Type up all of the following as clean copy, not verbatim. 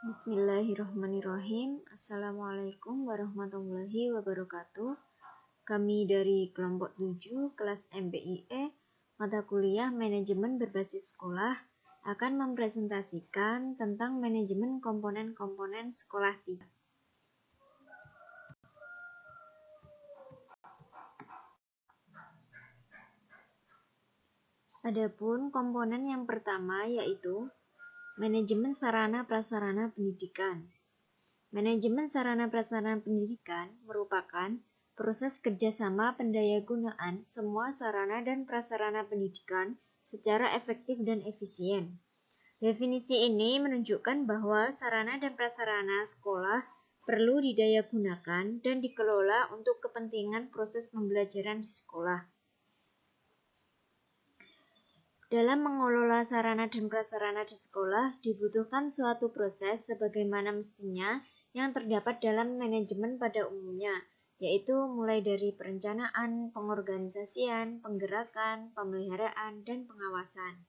Bismillahirrahmanirrahim. Assalamualaikum warahmatullahi wabarakatuh. Kami dari kelompok 7 kelas MPIE mata kuliah manajemen berbasis sekolah akan mempresentasikan tentang manajemen komponen-komponen sekolah 3. Adapun komponen yang pertama yaitu manajemen sarana prasarana pendidikan. Manajemen sarana prasarana pendidikan merupakan proses kerjasama pendayagunaan semua sarana dan prasarana pendidikan secara efektif dan efisien. Definisi ini menunjukkan bahwa sarana dan prasarana sekolah perlu didayagunakan dan dikelola untuk kepentingan proses pembelajaran di sekolah. Dalam mengelola sarana dan prasarana di sekolah, dibutuhkan suatu proses sebagaimana mestinya yang terdapat dalam manajemen pada umumnya, yaitu mulai dari perencanaan, pengorganisasian, penggerakan, pemeliharaan, dan pengawasan.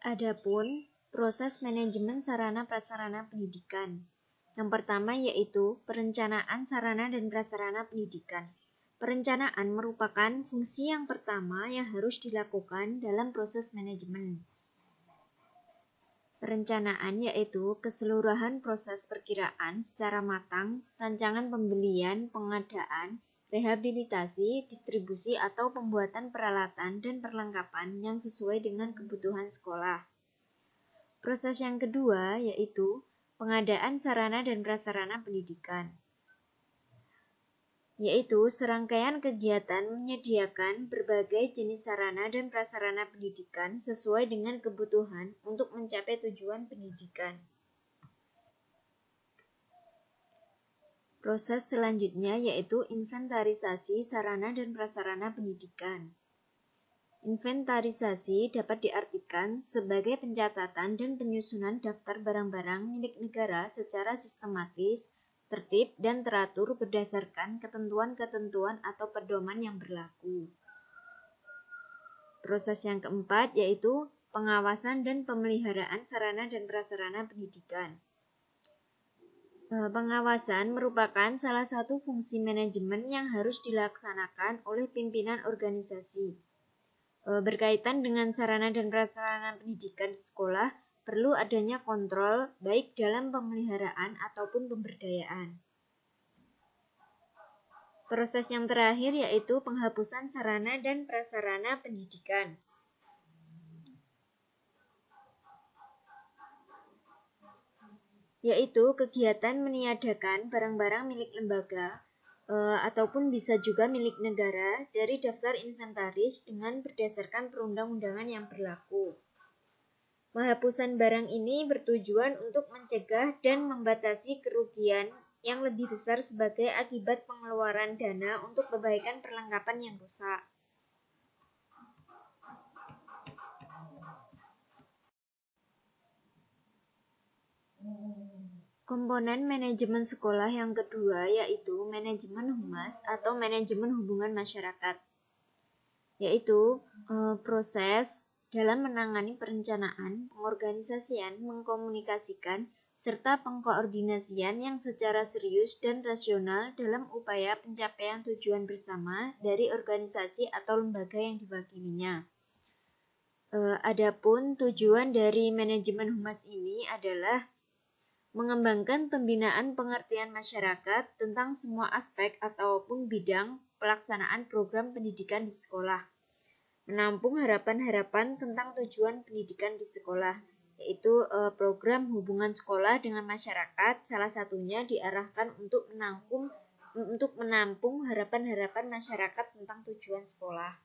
Adapun proses manajemen sarana prasarana pendidikan. Yang pertama yaitu perencanaan sarana dan prasarana pendidikan. Perencanaan merupakan fungsi yang pertama yang harus dilakukan dalam proses manajemen. Perencanaan yaitu keseluruhan proses perkiraan secara matang, rancangan pembelian, pengadaan, rehabilitasi, distribusi atau pembuatan peralatan dan perlengkapan yang sesuai dengan kebutuhan sekolah. Proses yang kedua yaitu pengadaan sarana dan prasarana pendidikan, yaitu serangkaian kegiatan menyediakan berbagai jenis sarana dan prasarana pendidikan sesuai dengan kebutuhan untuk mencapai tujuan pendidikan. Proses selanjutnya yaitu inventarisasi sarana dan prasarana pendidikan. Inventarisasi dapat diartikan sebagai pencatatan dan penyusunan daftar barang-barang milik negara secara sistematis, tertib, dan teratur berdasarkan ketentuan-ketentuan atau pedoman yang berlaku. Proses yang keempat yaitu pengawasan dan pemeliharaan sarana dan prasarana pendidikan. Pengawasan merupakan salah satu fungsi manajemen yang harus dilaksanakan oleh pimpinan organisasi. Berkaitan dengan sarana dan prasarana pendidikan di sekolah, perlu adanya kontrol baik dalam pemeliharaan ataupun pemberdayaan. Proses yang terakhir yaitu penghapusan sarana dan prasarana pendidikan. Yaitu kegiatan meniadakan barang-barang milik lembaga ataupun bisa juga milik negara dari daftar inventaris dengan berdasarkan perundang-undangan yang berlaku. Penghapusan barang ini bertujuan untuk mencegah dan membatasi kerugian yang lebih besar sebagai akibat pengeluaran dana untuk perbaikan perlengkapan yang rusak. Komponen manajemen sekolah yang kedua yaitu manajemen humas atau manajemen hubungan masyarakat, yaitu proses dalam menangani perencanaan, pengorganisasian, mengkomunikasikan, serta pengkoordinasian yang secara serius dan rasional dalam upaya pencapaian tujuan bersama dari organisasi atau lembaga yang diwakilinya. Adapun tujuan dari manajemen humas ini adalah mengembangkan pembinaan pengertian masyarakat tentang semua aspek ataupun bidang pelaksanaan program pendidikan di sekolah, menampung harapan-harapan tentang tujuan pendidikan di sekolah, yaitu program hubungan sekolah dengan masyarakat, salah satunya diarahkan untuk menampung harapan-harapan masyarakat tentang tujuan sekolah.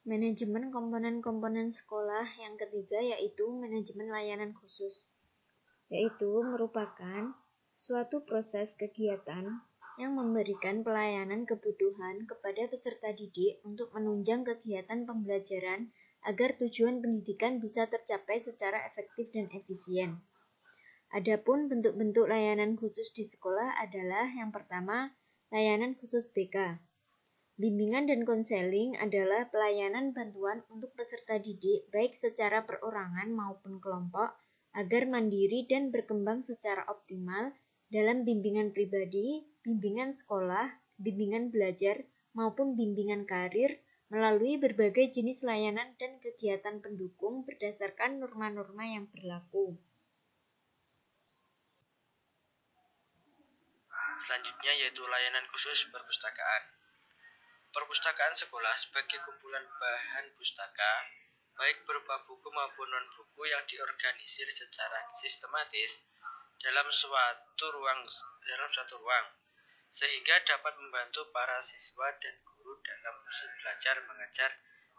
Manajemen komponen-komponen sekolah yang ketiga yaitu manajemen layanan khusus, yaitu merupakan suatu proses kegiatan yang memberikan pelayanan kebutuhan kepada peserta didik untuk menunjang kegiatan pembelajaran agar tujuan pendidikan bisa tercapai secara efektif dan efisien. Adapun bentuk-bentuk layanan khusus di sekolah adalah yang pertama, layanan khusus BK. Bimbingan dan konseling adalah pelayanan bantuan untuk peserta didik baik secara perorangan maupun kelompok agar mandiri dan berkembang secara optimal dalam bimbingan pribadi, bimbingan sekolah, bimbingan belajar, maupun bimbingan karir melalui berbagai jenis layanan dan kegiatan pendukung berdasarkan norma-norma yang berlaku. Selanjutnya yaitu layanan khusus perpustakaan. Perpustakaan sekolah sebagai kumpulan bahan pustaka, baik berupa buku maupun non-buku yang diorganisir secara sistematis dalam suatu ruang, sehingga dapat membantu para siswa dan guru dalam proses belajar mengajar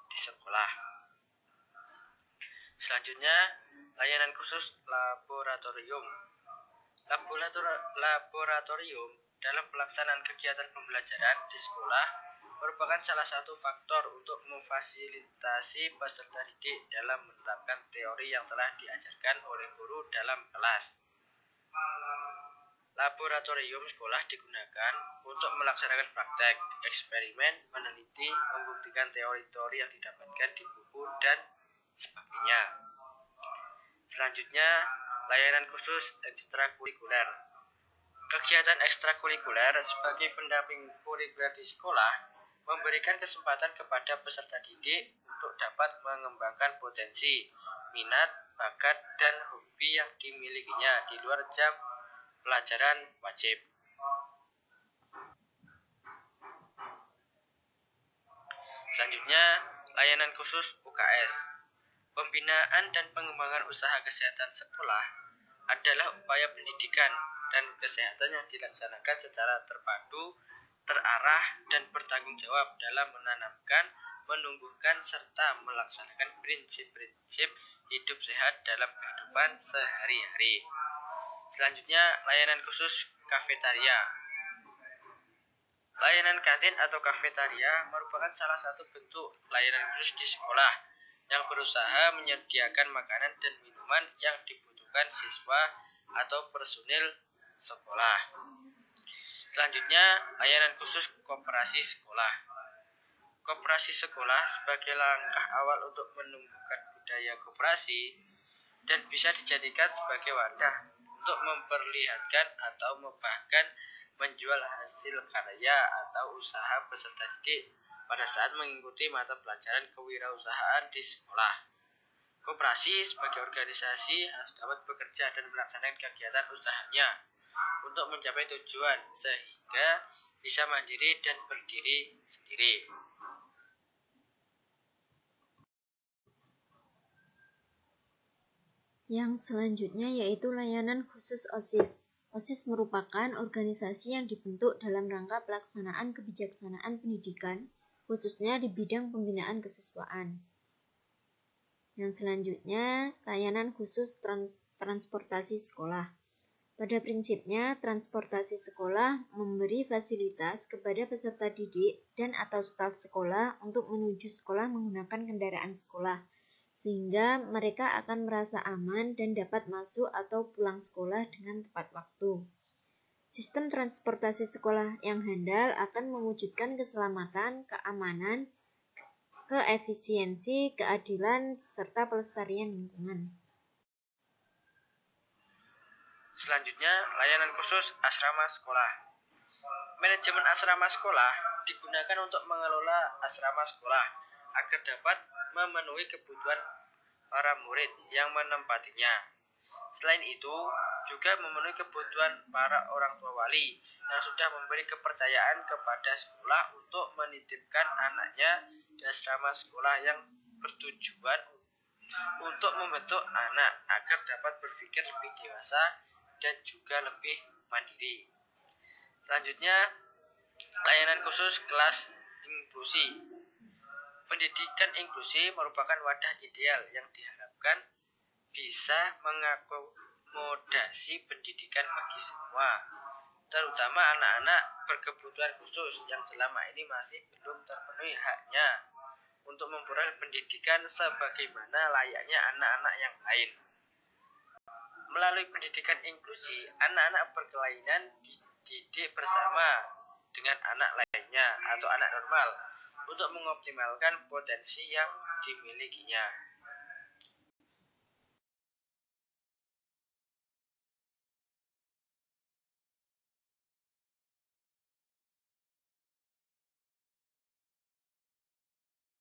di sekolah. Selanjutnya, layanan khusus laboratorium. Laboratorium dalam pelaksanaan kegiatan pembelajaran di sekolah merupakan salah satu faktor untuk memfasilitasi peserta didik dalam menerapkan teori yang telah diajarkan oleh guru dalam kelas. Laboratorium sekolah digunakan untuk melaksanakan praktek, eksperimen, meneliti, membuktikan teori-teori yang didapatkan di buku, dan sebagainya. Selanjutnya, layanan khusus ekstrakurikuler. Kegiatan ekstrakurikuler sebagai pendamping kurikuler di sekolah memberikan kesempatan kepada peserta didik untuk dapat mengembangkan potensi, minat, bakat, dan hobi yang dimilikinya di luar jam pelajaran wajib. Selanjutnya, layanan khusus UKS. Pembinaan dan pengembangan usaha kesehatan sekolah adalah upaya pendidikan dan kesehatan yang dilaksanakan secara terpadu, terarah, dan bertanggung jawab dalam menanamkan, menumbuhkan, serta melaksanakan prinsip-prinsip hidup sehat dalam kehidupan sehari-hari. Selanjutnya, layanan khusus kafetaria. Layanan kantin atau kafetaria merupakan salah satu bentuk layanan khusus di sekolah yang berusaha menyediakan makanan dan minuman yang dibutuhkan siswa atau personil sekolah. Selanjutnya, layanan khusus koperasi sekolah. Koperasi sekolah sebagai langkah awal untuk menumbuhkan budaya koperasi dan bisa dijadikan sebagai wadah untuk memperlihatkan atau bahkan menjual hasil karya atau usaha peserta didik pada saat mengikuti mata pelajaran kewirausahaan di sekolah. Koperasi sebagai organisasi harus dapat bekerja dan melaksanakan kegiatan usahanya untuk mencapai tujuan sehingga bisa mandiri dan berdiri sendiri. Yang selanjutnya yaitu layanan khusus OSIS. OSIS merupakan organisasi yang dibentuk dalam rangka pelaksanaan kebijaksanaan pendidikan, khususnya di bidang pembinaan kesiswaan. Yang selanjutnya, layanan khusus transportasi sekolah. Pada prinsipnya, transportasi sekolah memberi fasilitas kepada peserta didik dan atau staf sekolah untuk menuju sekolah menggunakan kendaraan sekolah, sehingga mereka akan merasa aman dan dapat masuk atau pulang sekolah dengan tepat waktu. Sistem transportasi sekolah yang handal akan mewujudkan keselamatan, keamanan, keefisiensi, keadilan, serta pelestarian lingkungan. Selanjutnya, layanan khusus asrama sekolah. Manajemen asrama sekolah digunakan untuk mengelola asrama sekolah agar dapat memenuhi kebutuhan para murid yang menempatinya. Selain itu, juga memenuhi kebutuhan para orang tua wali yang sudah memberi kepercayaan kepada sekolah untuk menitipkan anaknya di asrama sekolah yang bertujuan untuk membentuk anak agar dapat berpikir lebih dewasa dan juga lebih mandiri. Selanjutnya, layanan khusus kelas inklusi. Pendidikan inklusi merupakan wadah ideal yang diharapkan bisa mengakomodasi pendidikan bagi semua, terutama anak-anak berkebutuhan khusus yang selama ini masih belum terpenuhi haknya untuk memperoleh pendidikan sebagaimana layaknya anak-anak yang lain. Melalui pendidikan inklusi, anak-anak berkelainan dididik bersama dengan anak lainnya anaknya atau anak normal untuk mengoptimalkan potensi yang dimilikinya.